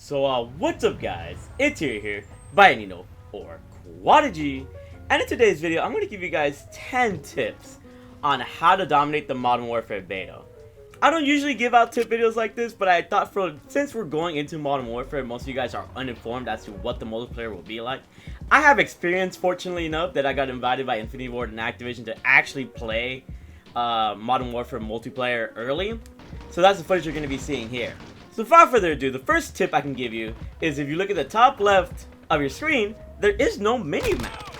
What's up guys, it's here, Bayanino, or Quadigy, and in today's video, I'm going to give you guys 10 tips on how to dominate the Modern Warfare beta. I don't usually give out tip videos like this, but I thought since we're going into Modern Warfare, most of you guys are uninformed as to what the multiplayer will be like. I have experience, fortunately enough, that I got invited by Infinity Ward and Activision to actually play Modern Warfare multiplayer early, so that's the footage you're going to be seeing here. So without further ado, the first tip I can give you is if you look at the top left of your screen, there is no mini-map.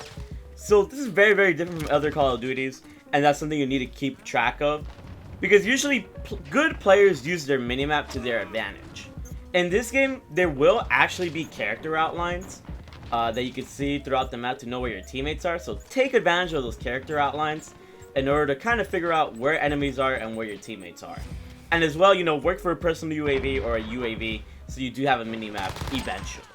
So this is very, very different from other Call of Duties, and that's something you need to keep track of. Because usually, good players use their mini-map to their advantage. In this game, there will actually be character outlines that you can see throughout the map to know where your teammates are. So take advantage of those character outlines in order to kind of figure out where enemies are and where your teammates are. And as well, work for a personal UAV or a UAV so you do have a mini-map eventually.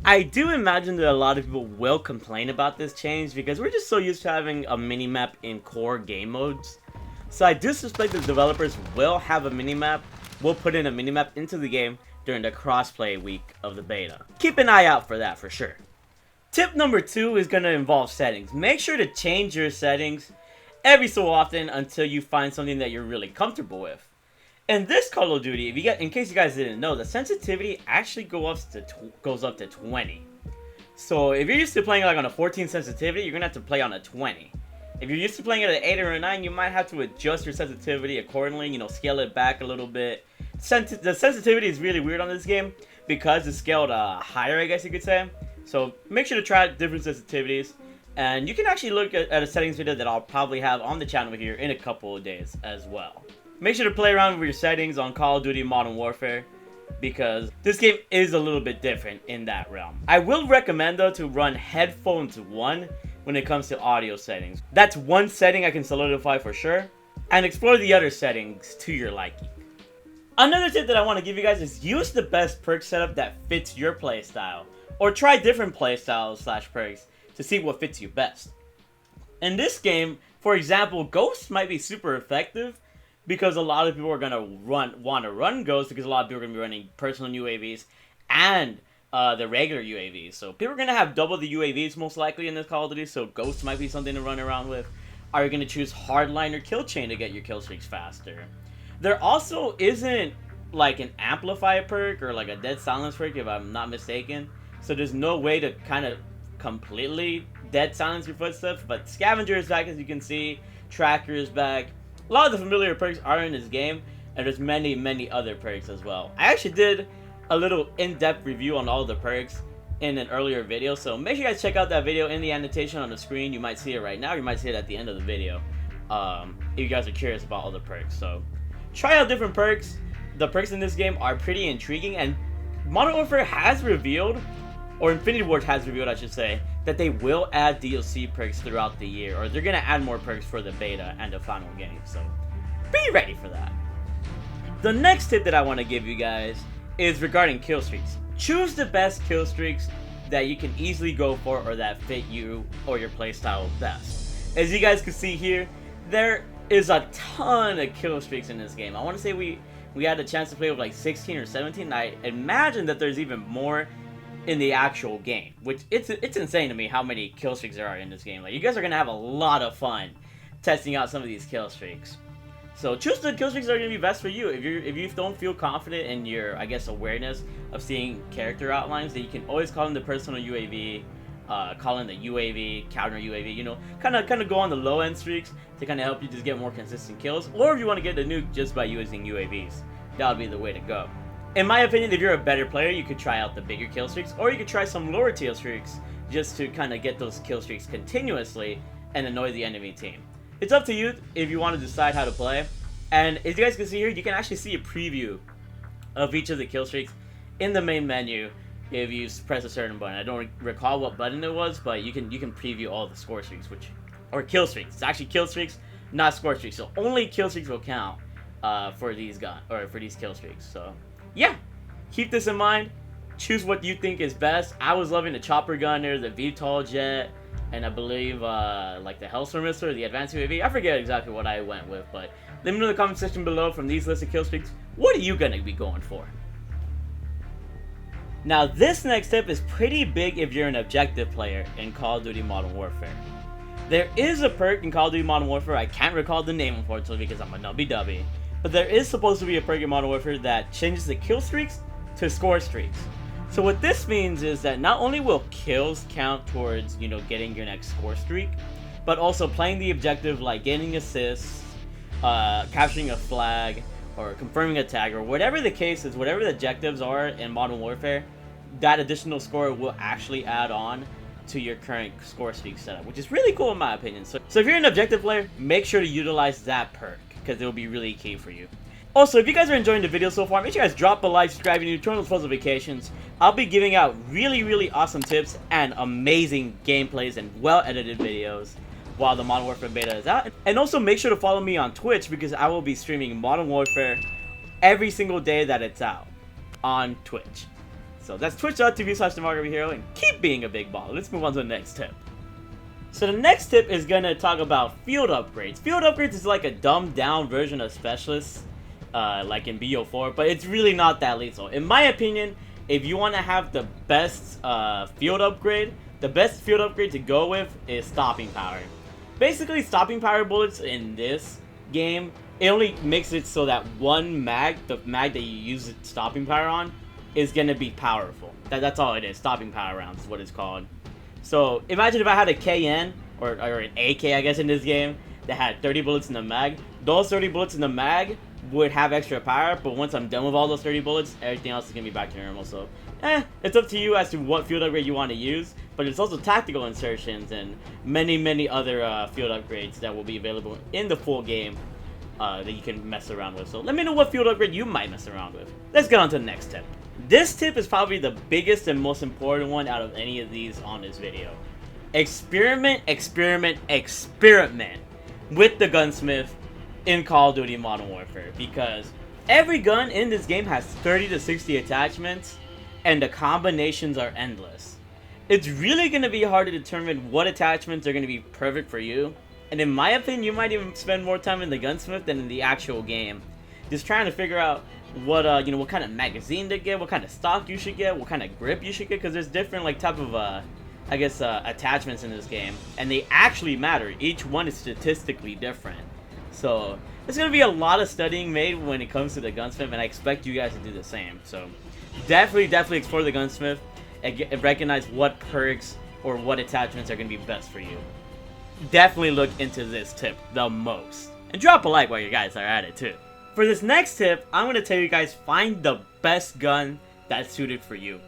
I do imagine that a lot of people will complain about this change because we're just so used to having a mini-map in core game modes. So I do suspect that developers will have a mini-map, will put in a mini-map into the game during the crossplay week of the beta. Keep an eye out for that for sure. Tip number 2 is going to involve settings. Make sure to change your settings every so often until you find something that you're really comfortable with. In this Call of Duty, in case you guys didn't know, the sensitivity actually goes up to 20. So if you're used to playing like on a 14 sensitivity, you're going to have to play on a 20. If you're used to playing at an 8 or a 9, you might have to adjust your sensitivity accordingly, scale it back a little bit. The sensitivity is really weird on this game because it's scaled higher, I guess you could say. So make sure to try different sensitivities. And you can actually look at a settings video that I'll probably have on the channel here in a couple of days as well. Make sure to play around with your settings on Call of Duty Modern Warfare because this game is a little bit different in that realm. I will recommend though to run headphones 1 when it comes to audio settings. That's one setting I can solidify for sure, and explore the other settings to your liking. Another tip that I want to give you guys is use the best perk setup that fits your playstyle, or try different playstyles / perks to see what fits you best. In this game, for example, Ghost might be super effective because a lot of people are gonna want to run Ghost because a lot of people are gonna be running personal UAVs and the regular UAVs. So people are gonna have double the UAVs most likely in this Call of Duty. So Ghost might be something to run around with. Are you gonna choose Hardline or Kill Chain to get your kill streaks faster? There also isn't like an Amplify perk or like a Dead Silence perk if I'm not mistaken. So there's no way to kind of completely dead silence your footsteps. But Scavenger is back, as you can see. Tracker is back. A lot of the familiar perks are in this game, and there's many other perks as well. I actually did a little in-depth review on all the perks in an earlier video, so make sure you guys check out that video in the annotation on the screen. You might see it right now, you might see it at the end of the video, if you guys are curious about all the perks. So try out different perks. The perks in this game are pretty intriguing, and Modern Warfare has revealed, or Infinity Ward has revealed, I should say, that they will add DLC perks throughout the year, or they're going to add more perks for the beta and the final game, so be ready for that. The next tip that I want to give you guys is regarding kill streaks. Choose the best kill streaks that you can easily go for or that fit you or your playstyle best. As you guys can see here, there is a ton of kill streaks in this game. I want to say we had a chance to play with like 16 or 17. I imagine that there's even more in the actual game, which it's insane to me how many kill streaks there are in this game. Like, you guys are gonna have a lot of fun testing out some of these kill streaks. So choose the kill streaks that are gonna be best for you. If you don't feel confident in your, I guess, awareness of seeing character outlines, then you can always call in the personal UAV, call in the UAV, counter UAV. Kind of go on the low end streaks to kind of help you just get more consistent kills. Or if you want to get a nuke just by using UAVs, that would be the way to go. In my opinion, if you're a better player, you could try out the bigger kill streaks, or you could try some lower kill streaks just to kind of get those kill streaks continuously and annoy the enemy team. It's up to you if you want to decide how to play. And as you guys can see here, you can actually see a preview of each of the kill streaks in the main menu if you press a certain button. I don't recall what button it was, but you can preview all the score streaks, or kill streaks. It's actually kill streaks, not score streaks. So only kill streaks will count for these kill streaks. So yeah, keep this in mind. Choose what you think is best. I was loving the chopper gunner, the VTOL jet, and I believe like the Hellstorm missile or the advanced UAV. I forget exactly what I went with, but let me know in the comment section below from these listed kill streaks, what are you gonna be going for? Now this next tip is pretty big if you're an objective player in Call of Duty Modern Warfare. There is a perk in Call of Duty Modern Warfare, I can't recall the name unfortunately because I'm a nubby, but there is supposed to be a perk in Modern Warfare that changes the kill streaks to score streaks. So what this means is that not only will kills count towards, getting your next score streak, but also playing the objective like getting assists, capturing a flag, or confirming a tag, or whatever the case is, whatever the objectives are in Modern Warfare, that additional score will actually add on to your current score streak setup, which is really cool in my opinion. So if you're an objective player, make sure to utilize that perk, because it will be really key for you. Also, if you guys are enjoying the video so far, make sure you guys drop a like, subscribe, and turn on those notifications. I'll be giving out really awesome tips and amazing gameplays and well-edited videos while the Modern Warfare beta is out. And also make sure to follow me on Twitch, because I will be streaming Modern Warfare every single day that it's out on Twitch. So that's twitch.tv/TheMarkOfAHero, and keep being a big baller. Let's move on to the next tip. So the next tip is gonna talk about field upgrades. Field upgrades is like a dumbed down version of specialists, like in BO4, but it's really not that lethal. In my opinion, if you want to have the best field upgrade, the best field upgrade to go with is stopping power. Basically, stopping power bullets in this game, it only makes it so that one mag, the mag that you use stopping power on, is going to be powerful. That's all it is. Stopping power rounds is what it's called. So imagine if I had a KN, or an AK I guess in this game, that had 30 bullets in the mag. Those 30 bullets in the mag would have extra power, but once I'm done with all those 30 bullets, everything else is going to be back to normal. So, it's up to you as to what field upgrade you want to use, but it's also tactical insertions and many other field upgrades that will be available in the full game that you can mess around with. So let me know what field upgrade you might mess around with. Let's get on to the next tip. This tip is probably the biggest and most important one out of any of these on this video. Experiment with the gunsmith in Call of Duty Modern Warfare, because every gun in this game has 30 to 60 attachments and the combinations are endless. It's really going to be hard to determine what attachments are going to be perfect for you, and in my opinion you might even spend more time in the gunsmith than in the actual game, just trying to figure out what what kind of magazine to get, what kind of stock you should get, what kind of grip you should get, because there's different type of attachments in this game, and they actually matter. Each one is statistically different. So there's going to be a lot of studying made when it comes to the gunsmith, and I expect you guys to do the same. So definitely explore the gunsmith and recognize what perks or what attachments are going to be best for you. Definitely look into this tip the most. And drop a like while you guys are at it too. For this next tip, I'm going to tell you guys, find the best gun that's suited for you.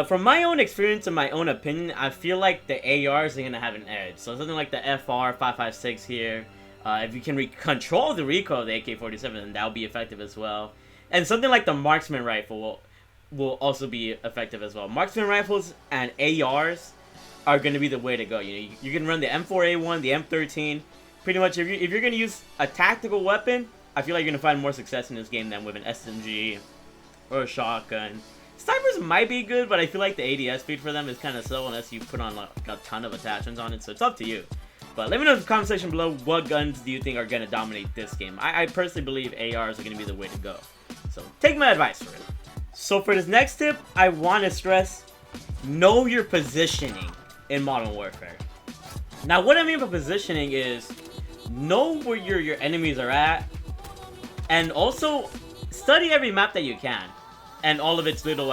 From my own experience and my own opinion, I feel like the ARs are going to have an edge. So something like the FR556 here. If you can control the recoil of the AK-47, then that'll be effective as well. And something like the marksman rifle will also be effective as well. Marksman rifles and ARs are going to be the way to go. You can run the M4A1, the M13. Pretty much, if you're going to use a tactical weapon, I feel like you're going to find more success in this game than with an SMG or a shotgun. Snipers might be good, but I feel like the ADS speed for them is kind of slow unless you put on a ton of attachments on it, so it's up to you. But let me know in the comment section below, what guns do you think are going to dominate this game. I personally believe ARs are going to be the way to go. So take my advice for it. So for this next tip, I want to stress, know your positioning in Modern Warfare. Now what I mean by positioning is, know where your enemies are at, and also study every map that you can. And all of its little,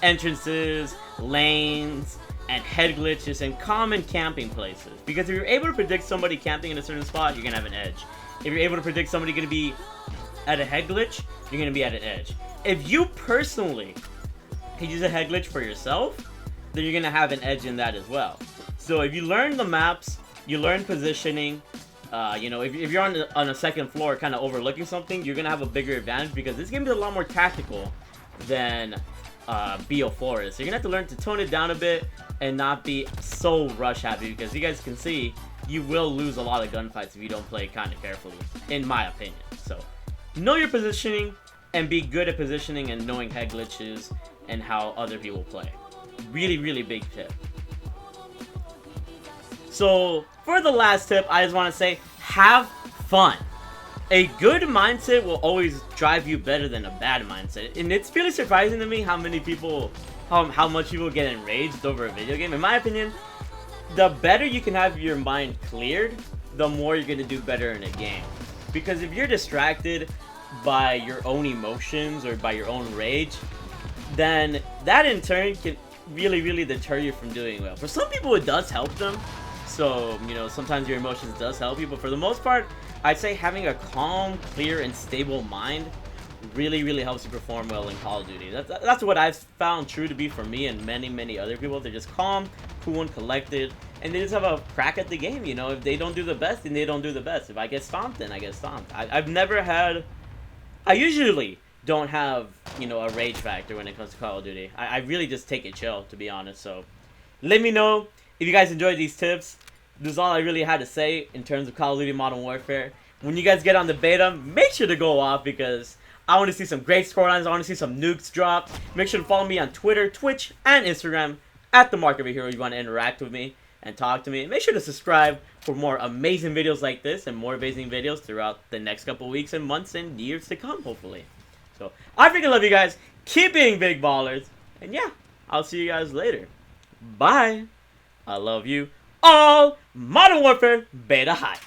entrances, lanes, and head glitches, and common camping places. Because if you're able to predict somebody camping in a certain spot, you're going to have an edge. If you're able to predict somebody going to be at a head glitch, you're going to be at an edge. If you personally can use a head glitch for yourself, then you're going to have an edge in that as well. So if you learn the maps, you learn positioning, if you're on a second floor kind of overlooking something, you're going to have a bigger advantage, because this game is a lot more tactical than BO4 is. So you're gonna have to learn to tone it down a bit and not be so rush happy, because you guys can see you will lose a lot of gunfights if you don't play kind of carefully, in my opinion. So know your positioning and be good at positioning and knowing head glitches and how other people play. Really big tip. So for the last tip, I just want to say, have fun. a good mindset will always drive you better than a bad mindset. And it's really surprising to me how many people, how much people get enraged over a video game. In my opinion, the better you can have your mind cleared, the more you're going to do better in a game. Because if you're distracted by your own emotions or by your own rage, then that in turn can really deter you from doing well. For some people, it does help them. So, you know, sometimes your emotions does help you, but for the most part, I'd say having a calm, clear, and stable mind really helps you perform well in Call of Duty. That's what I've found true to be for me and many other people. They're just calm, cool, and collected, and they just have a crack at the game, you know? If they don't do the best, then they don't do the best. If I get stomped, then I get stomped. I've never had... I usually don't have, you know, a rage factor when it comes to Call of Duty. I really just take it chill, to be honest. So let me know if you guys enjoyed these tips. This is all I really had to say in terms of Call of Duty Modern Warfare. When you guys get on the beta, make sure to go off because I want to see some great scorelines. I want to see some nukes drop. Make sure to follow me on Twitter, Twitch, and Instagram at TheMarkOfAHero if you want to interact with me and talk to me. Make sure to subscribe for more amazing videos like this and more amazing videos throughout the next couple weeks and months and years to come, hopefully. So, I freaking love you guys. Keep being big ballers. And yeah, I'll see you guys later. Bye. I love you all. Modern Warfare Beta Hype.